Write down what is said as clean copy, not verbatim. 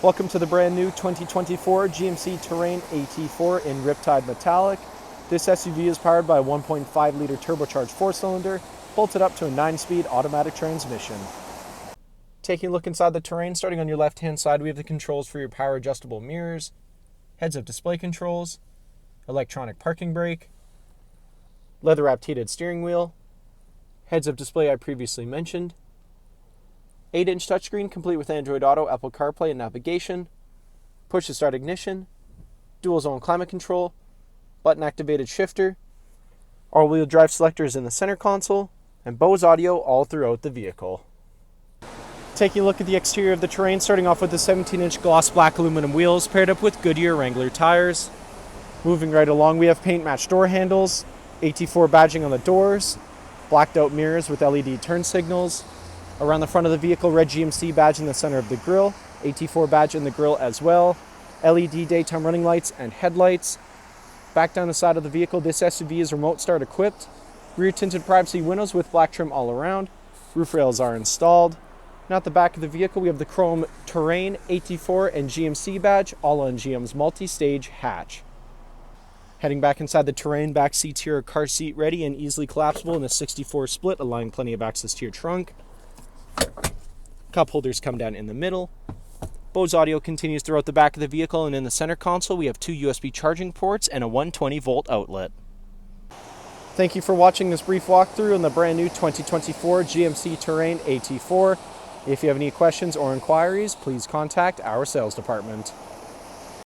Welcome to the brand new 2024 GMC Terrain AT4 in Riptide Metallic. This SUV is powered by a 1.5 liter turbocharged 4-cylinder, bolted up to a 9-speed automatic transmission. Taking a look inside the Terrain, starting on your left hand side, we have the controls for your power adjustable mirrors, heads-up display controls, electronic parking brake, leather-wrapped heated steering wheel, heads-up display I previously mentioned, 8-inch touchscreen complete with Android Auto, Apple CarPlay, and navigation, push-to-start ignition, dual-zone climate control, button-activated shifter, all-wheel drive selectors in the center console, and Bose audio all throughout the vehicle. Taking a look at the exterior of the Terrain, starting off with the 17-inch gloss black aluminum wheels paired up with Goodyear Wrangler tires. Moving right along, we have paint-matched door handles, AT4 badging on the doors, blacked-out mirrors with LED turn signals. Around the front of the vehicle, red GMC badge in the center of the grille, AT4 badge in the grille as well, LED daytime running lights and headlights. Back down the side of the vehicle, this SUV is remote start equipped, rear tinted privacy windows with black trim all around, roof rails are installed. Now at the back of the vehicle, we have the chrome Terrain AT4 and GMC badge, all on GM's multi-stage hatch. Heading back inside the Terrain, back seats here are car seat ready and easily collapsible in a 60/40 split, allowing plenty of access to your trunk. Cup holders come down in the middle. Bose audio continues throughout the back of the vehicle, and in the center console we have 2 USB charging ports and a 120-volt outlet. Thank you for watching this brief walkthrough on the brand new 2024 GMC Terrain AT4. If you have any questions or inquiries, please contact our sales department.